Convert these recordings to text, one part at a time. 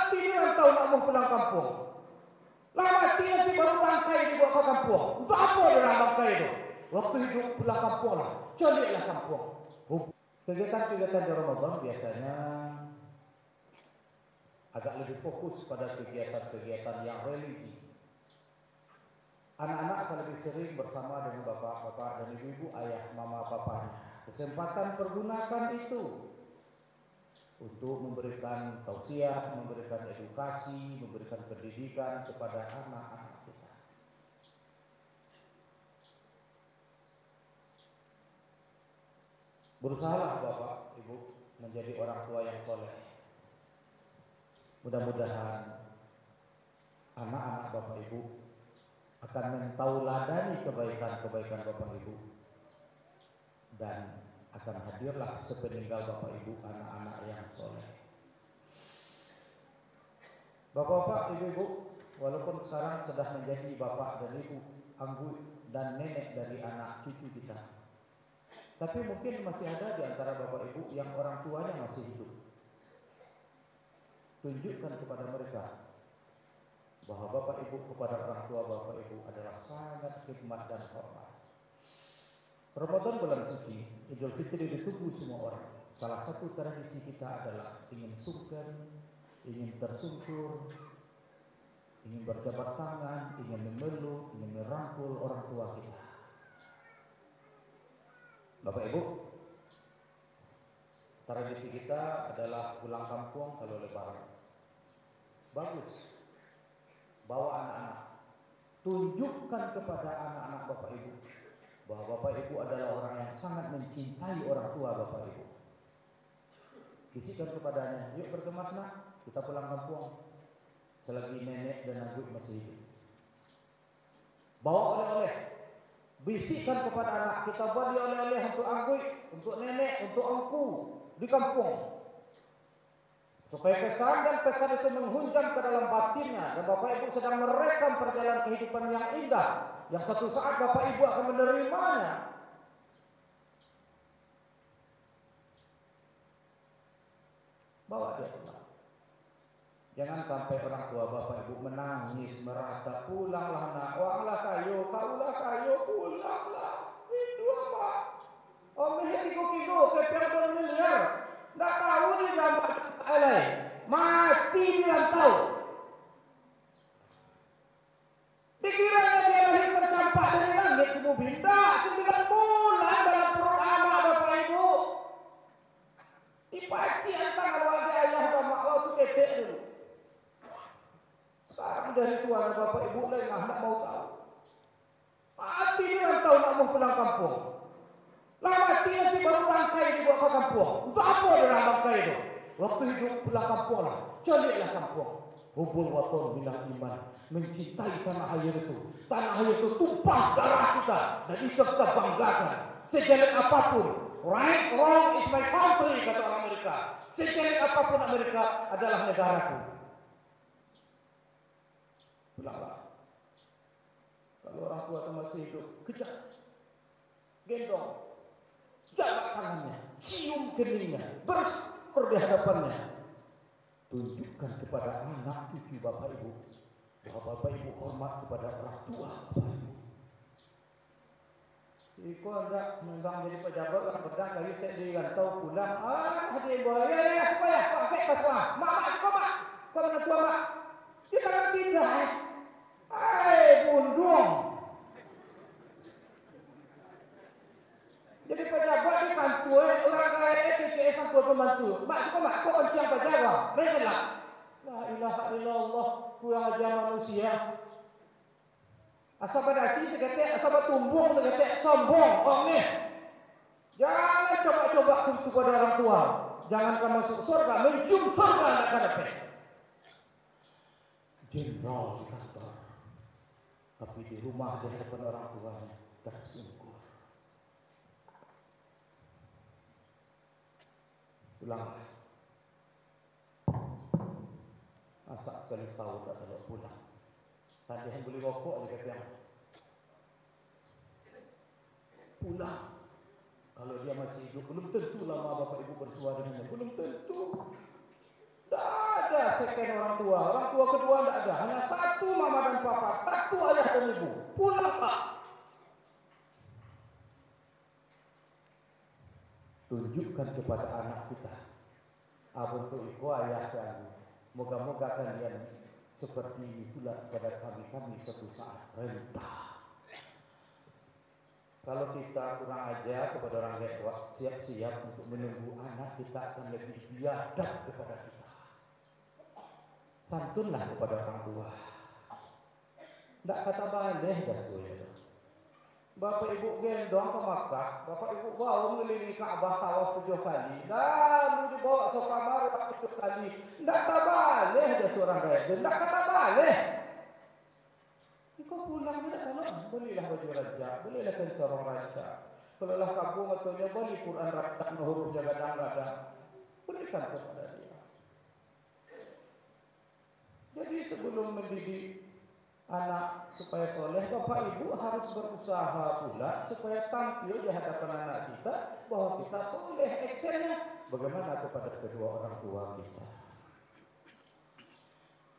Pasti dia tahu nak mau pulang kampung. Lama nanti baru bangkai dibawa ke kampung. Untuk apa orang bangkai itu? Waktu hidup pulang kampung lah. Coliklah kampung. Kegiatan-kegiatan di Ramadan biasanya agak lebih fokus pada kegiatan-kegiatan yang religi. Anak-anak akan lebih sering bersama dengan bapak-bapak dan ibu-ibu, ayah, mama, papanya. Kesempatan pergunakan itu untuk memberikan tausiah, memberikan edukasi, memberikan pendidikan kepada anak-anak kita. Berusahalah bapak, ibu menjadi orang tua yang soleh. Mudah-mudahan anak-anak bapak ibu akan mentauladani kebaikan-kebaikan bapak ibu dan akan hadirlah sepeninggal bapak ibu anak-anak yang soleh. Bapak-bapak, ibu-ibu, walaupun sekarang sudah menjadi bapak dan ibu, anggut dan nenek dari anak cucu kita, tapi mungkin masih ada di antara bapak ibu yang orang tuanya masih hidup. Tunjukkan kepada mereka bahwa bapak ibu kepada orang tua bapak ibu adalah sangat khidmat dan hormat. Ramadan bulan suci, Idul Fitri ditunggu semua orang. Salah satu tradisi kita adalah ingin sungkem, ingin tersungkur, ingin berjabat tangan, ingin memeluk, ingin merangkul orang tua kita. Bapak Ibu, tradisi kita adalah pulang kampung kalau lebaran. Bagus. Bawa anak-anak. Tunjukkan kepada anak-anak Bapak Ibu bahwa Bapak Ibu adalah orang yang sangat mencintai orang tua Bapak Ibu. Bisikan kepadanya, yuk bergemas nak, kita pulang kampung. Selagi nenek dan anggut masih hidup. Bawa oleh-oleh. Bisikkan kepada anak, kita beli oleh-oleh untuk anggut, untuk nenek, untuk engku di kampung. Supaya kesan dan pesan itu menghunjam ke dalam batinnya. Dan Bapak Ibu sedang merekam perjalanan kehidupan yang indah. Yang satu saat Bapak Ibu akan menerimanya. Bawa dia pulang. Jangan sampai orang tua Bapak Ibu menangis, merasa pulanglah nak. Wahlah kayu, kaulah kayu, pulanglah. Itu apa? Oh melihat kiko-kiko, kepiang miliar. Tak tahu ni gambar alai. Mati dia tahu. Dikiranya dia lahir tercampak dari langit ke bumi. Tak, 9 bulan dalam perut anak Bapak Ibu. Dipaci antara wajah ayah dan mak waktu ketek dulu. Sekarang dari tuan Bapak Ibu lain lah nak mau tahu. Mati dia tahu nak mau pulang kampung. Lama nanti baru bangkai dibawa ke kampung. Untuk apa orang bangkai itu? Waktu hidup pulang kampung lah. Coliklah kampung. Hubul waton bilang iman. Mencintai tanah air itu. Tanah air itu tumpah darah kita. Dan itu kita banggakan. Sejelek apapun. Right, wrong is my country, kata orang Amerika. Sejelek apapun Amerika adalah negaraku. Pulanglah. Kalau orang tua itu masih hidup, kejar. Gendong. Jabat tangannya, cium keningnya, berspur di hadapannya. Tunjukkan kepada anak cucu Bapak Ibu bahwa Bapak Ibu hormat kepada orang tua Bapak Ibu. Iko hendak memang jadi pejabat orang pedang lagi saya dirantau pulang. Hadirin boleh ya supaya pakai paswa. Mak sekolah. Kau mana tua mak? Kita kan pindah. Bundung. Jadi pejabat ni bantu orang kaya TPS sampai pembantu. Mak sekolah kau kan siang pejabat. Baiklah. La ilaha illallah, kurang ajar manusia. Asal badasi seketik, asal bertumbung seketik, sombong orang ni. Jangan coba-coba kepada orang tua. Jangan kau masuk surga, mencium surga nak dapat. Jenderal di kantor, tapi di rumah di hadapan orang tuanya tersungkur. Pulanglah. Asak selisau tak ada pulang. Tadi yang beli rokok dia kata pulang. Kalau dia masih hidup, belum tentu lama Bapak Ibu bersua dengannya. Belum tentu. Tak ada second orang orang tua kedua tidak ada, hanya satu mama dan papa, satu ayah dan ibu. Pulang Pak. Tunjukkan kepada anak kita. Abuntu iku ayah kami. Moga-moga kalian seperti itulah kepada kami suatu saat perintah. Kalau kita kurang ajar kepada orang tua, siap-siap untuk menunggu anak kita akan lebih biadab kepada kita. Santunlah kepada orang tua. Tidak kata balik dah soalnya. Bapak ibu gendong ke Makkah, bapak ibu bawa mengelilingi Ka'bah tawas 7 kali, dan dibawa ke kamar 7 kali. Tidak kata balik dah seorang gaya, tidak kata balik. Kau pulang tidak kalau belilah baju raja, belilah kencorong raja. Kalau lah kampung ataunya beli Quran rakyat huruf gadang-gadang, berikan kepada dia. Jadi sebelum mendidik anak supaya soleh, bapak ibu harus berusaha pula supaya tampil di hadapan anak kita bahwa kita soleh. Actionnya bagaimana kepada kedua orang tua kita.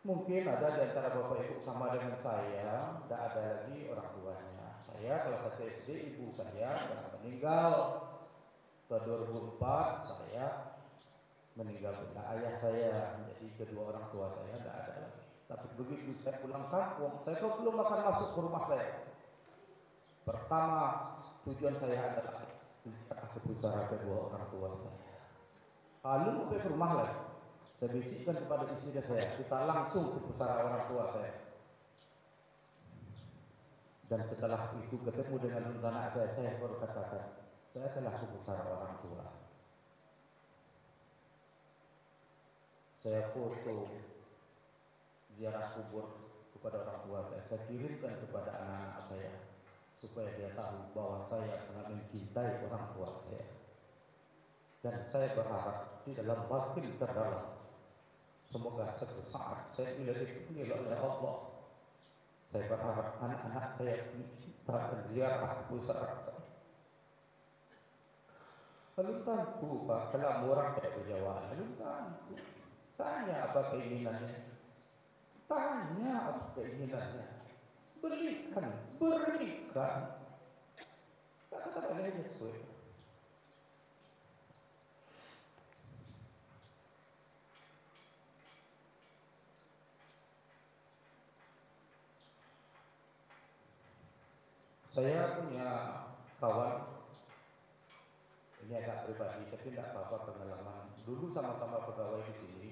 Mungkin ada di antara bapak ibu sama dengan saya, tidak ada lagi orang tuanya. Saya kelas 1 SD, ibu saya telah meninggal. Tahun 2004 saya meninggal bunda ayah saya, jadi kedua orang tua saya tidak ada lagi. Tapi begitu saya pulang kampung, saya belum akan masuk ke rumah saya. Pertama tujuan saya adalah ziarah ke pusara kedua orang tua saya. Lalu sampai ke rumah lagi, saya bisikkan kepada istri saya, kita langsung ke pusara orang tua saya. Dan setelah itu ketemu dengan anak saya baru katakan, saya telah ke pusara orang tua. Saya foto ziarah kubur kepada orang tua saya kirimkan kepada anak-anak saya supaya dia tahu bahwa saya sangat mencintai orang tua saya. Dan saya berharap di dalam batin terdalam, semoga suatu saat saya dipanggil oleh Allah. Saya berharap anak-anak saya mencipta ziarah pusara saya. Lalu tentu Pak, kalau orang tak berjawab, lalu tentu tanya apa keinginannya. Tanya apa keinginannya. Berikan. Tak kata boleh sesuai. Saya punya kawan, ini agak pribadi, tapi tidak apa-apa pengalaman. Dulu sama-sama pegawai di sini.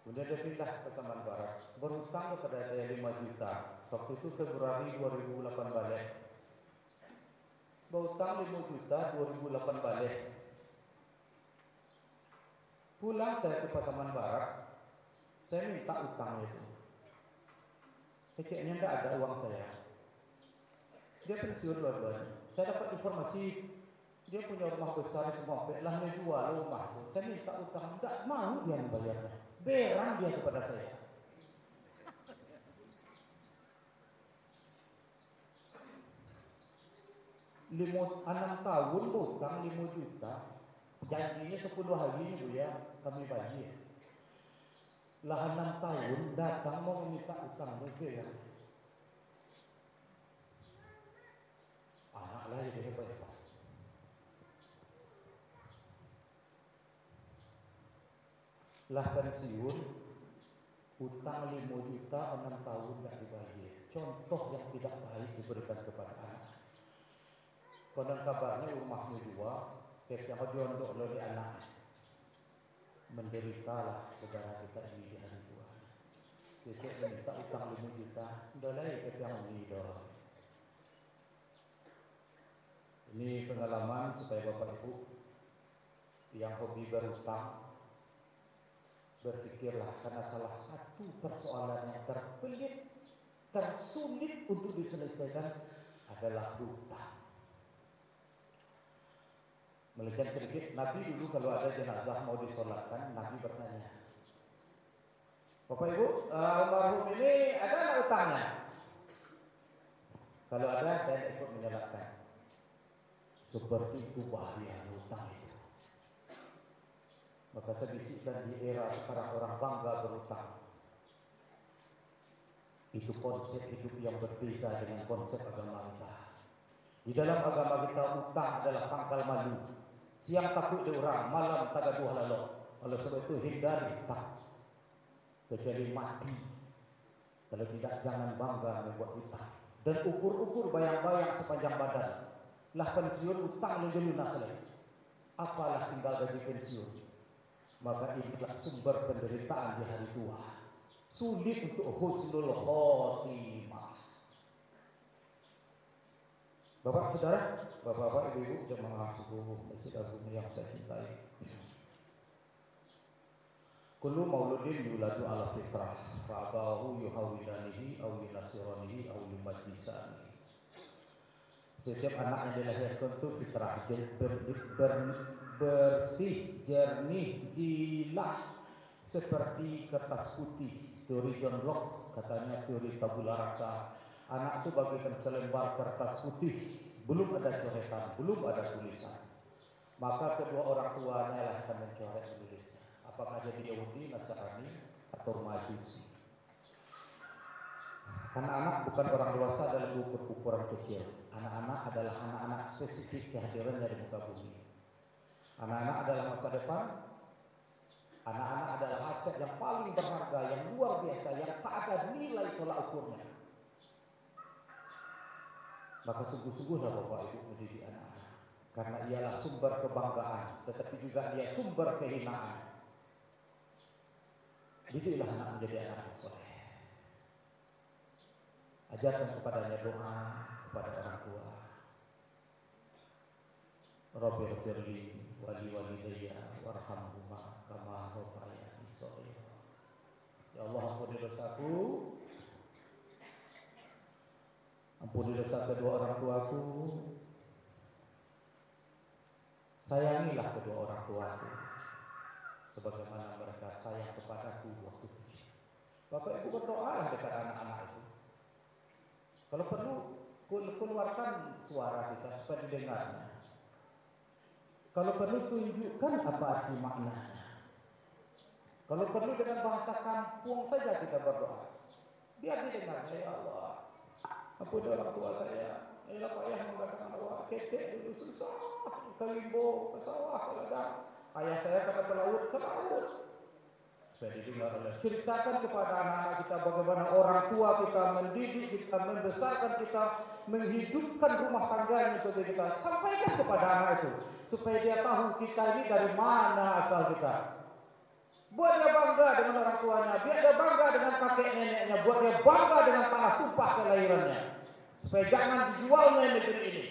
Kemudian dia pindah ke Taman Barat, berhutang kepada saya 5 juta. Waktu itu Februari 2008 balik. Berhutang 5 juta 2008 balik. Pulang saya ke Taman Barat, saya minta utang itu. Kayaknya tidak ada uang saya. Dia pensiun dua-duanya. Saya dapat informasi dia punya rumah besar di Semompet, lah menjual rumah itu. Saya minta utang, tidak mau dia membayarnya. Berang dia kepada saya. Enam tahun utang 5 juta. Janjinya 10 hari ini Bu ya, kami bayar. Lah 6 tahun datang mau meminta utang ya. Anak lah jadi hebat. Lah pensiun, utang 5 juta 6 tahun tidak dibayar. Contoh yang tidak baik diberikan kepada anak. Konon kabarnya rumahnya dua, yang diondok oleh anak. Menderitalah saudara kita ini di hari tua. Kita minta utang 5 juta, dolai yang ini doang. Ini pengalaman supaya Bapak Ibu yang hobi berutang, berpikirlah karena salah satu persoalan yang terpelit, tersulit untuk diselesaikan adalah hutang. Melihat sedikit, Nabi dulu kalau ada jenazah mau disolatkan, Nabi bertanya, Bapak Ibu, almarhum ini ada nggak utangnya? Kalau ada, saya ikut menyolatkan. Seperti itu bahaya hutang itu. Maka saya bisikkan di era sekarang orang bangga berutang. Itu konsep hidup yang berbeza dengan konsep agama kita. Di dalam agama kita utang adalah pangkal malu. Siang takut di orang, malam tak gaduh lalu. Oleh sebab itu hindari utang. Kecuali mati. Kalau tidak jangan bangga membuat utang. Dan ukur-ukur bayang-bayang sepanjang badan. Lah pensiun utang menjadi lunas. Apalah tinggal gaji pensiun. Maka inilah sumber penderitaan di hari tua. Sulit untuk husnul khotimah. Bapak saudara, bapak-bapak, ibu-ibu, jemaah subuh Masjid Agung yang saya cintai. Kullu mauludin yuladu ala fitrah, fa'abahu yuhawidanihi, aw yunasiranihi, aw yumajisanihi. Setiap anak yang dilahirkan itu fitrah, bersih, jernih, jilah seperti kertas putih. Teori John Locke katanya teori tabula rasa. Anak itu bagaikan selembar kertas putih, belum ada coretan, belum ada tulisan. Maka kedua orang tuanya lah akan mencoret tulisnya. Apakah jadi Yahudi, Nasrani, atau Majusi. Anak-anak bukan orang dewasa dalam ukuran kecil. Anak-anak adalah anak-anak spesifik kehadirannya di muka bumi. Anak-anak adalah masa depan. Anak-anak adalah aset yang paling berharga, yang luar biasa, yang tak ada nilai tolak ukurnya. Maka sungguh-sungguhlah Bapak Ibu mendidik anak-anak. Karena ialah sumber kebanggaan, tetapi juga dia sumber kehinaan. Didiklah anak menjadi anak yang soleh. Ajarkan kepadanya doa kepada orang tua. Rabbi ighfirli wa li walidayya warhamhuma kama rabbayani shaghira. Ya Allah, ampuni dosaku. Ampuni dosa kedua orang tuaku. Sayangilah kedua orang tuaku sebagaimana mereka sayang kepadaku waktu kecil. Bapak Ibu berdoalah dekat anak-anak itu. Kalau perlu keluarkan suara kita supaya didengarnya. Kalau perlu tunjukkan apa arti maknanya. Kalau perlu dengan bahasa kampung saja kita berdoa. Biar didengar, ya Allah. Ampuni orang tua saya. Ya payah mengatakan bahwa ketek dulu susah. Ke limbo, ke sawah, ke ladang. Ayah saya kata ke laut, ke laut. Supaya didengar oleh. Ceritakan kepada anak-anak kita bagaimana orang tua kita mendidik kita, membesarkan kita, menghidupkan rumah tangganya untuk kita. Sampaikan kepada anak itu. Supaya dia tahu kita ini dari mana asal kita. Buat dia bangga dengan orang tuanya. Biar dia bangga dengan kakek neneknya. Buat dia bangga dengan tanah tumpah kelahirannya. Supaya jangan dijualnya negeri ini.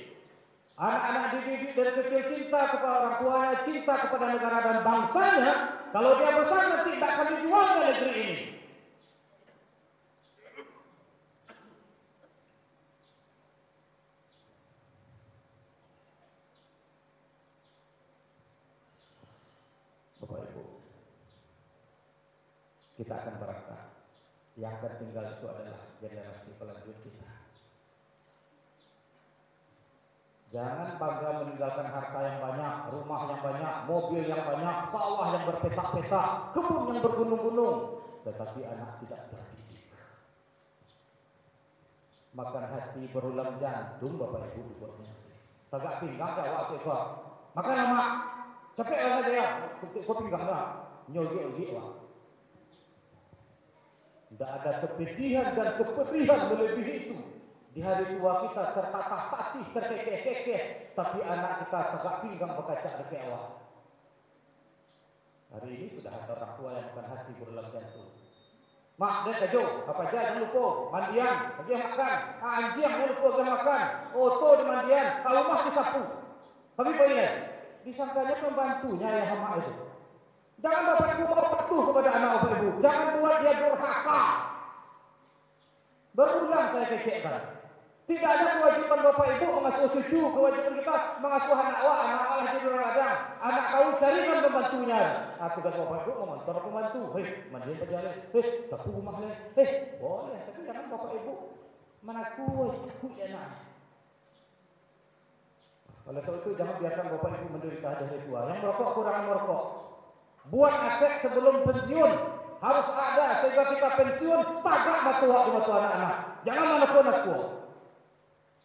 Anak-anak dididik dari kecil cinta kepada orang tuanya, cinta kepada negara dan bangsanya. Kalau dia besar nanti tidak akan dijualnya negeri ini. Bapak Ibu, kita akan berangkat. Yang akan tinggal itu adalah generasi pelanjut kita. Jangan bangga meninggalkan harta yang banyak, rumah yang banyak, mobil yang banyak, sawah yang berpetak-petak, kebun yang bergunung-gunung, tetapi anak tidak terdidik. Makan hati berulang jantung Bapak Ibu dibuatnya. Kagak pinggang dah waktu itu. Makan lama, capek lah saya. Kau pinggang dah, nyogi-nyogi lah. Tidak ada kepedihan dan kepedihan melebihi itu. Di hari tua kita tertatah-tatih, terkekeh-kekeh, tapi anak kita tegak pinggang berkaca di awal. Hari ini sudah ada orang tua yang bukan hati berulang jantung. Mak, dia kejo, apa aja jangan lupa, mandian, aja makan, anjing jangan lupa jangan makan, oto di mandian, kalau rumah disapu. Tapi boleh, disangkanya pembantunya yang hama itu. Jangan bapak ibu patuh kepada anak bapak ibu, jangan buat dia durhaka. Berulang saya kecekkan. Tidak ada kewajiban bapak ibu mengasuh cucu, kewajiban kita mengasuh anak lah jadi orang. Anak kau carikan pembantunya. Tugas bapak ibu mengontrol pembantu. Hei, mandi berjalan. Hei, sapu rumah le. Hei, boleh, tapi jangan bapak ibu menakut ya nak. Oleh sebab itu jangan biarkan bapak ibu menderita dari tua. Yang merokok kurangan merokok. Buat aset sebelum pensiun harus ada sehingga kita pensiun tagak matua anak-anak. Jangan mana pun aku.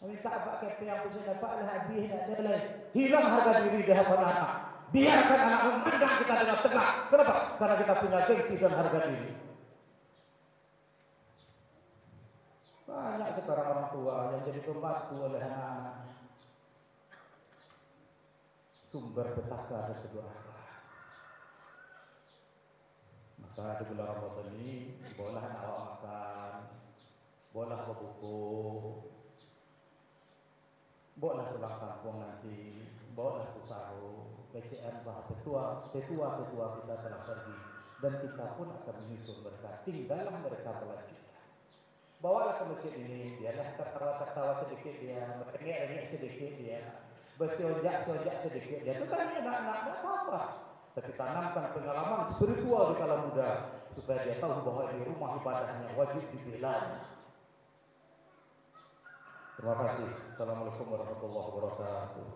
Minta apa kata yang punya dapat lah habis nak jalan. Hilang harga diri di hadapan anak. Biarkan anak memandang kita dengan tegak. Kenapa? Karena kita punya gengsi dan harga diri. Banyak sekarang orang tua yang jadi pembantu oleh anak-anak. Sumber petaka dan kedurhaka. Maka di bulan Ramadan ini bolehlah awak makan, bolehlah berbuku, bolehlah pulang kampung nanti, bolehlah sahur. PCN bahwa tetua kita telah pergi dan kita pun akan menyusul mereka. Tinggallah mereka melanjutkan. Bawalah ke masjid ini, biarlah tertawa sedikit dia, merengek sedikit dia, bersonjak sedikit dia. Itu kan anak-anak apa-apa. Tapi tanamkan pengalaman spiritual di kala muda supaya dia tahu bahwa di rumah ibadahnya wajib dibela. Terima kasih. Assalamualaikum warahmatullahi wabarakatuh.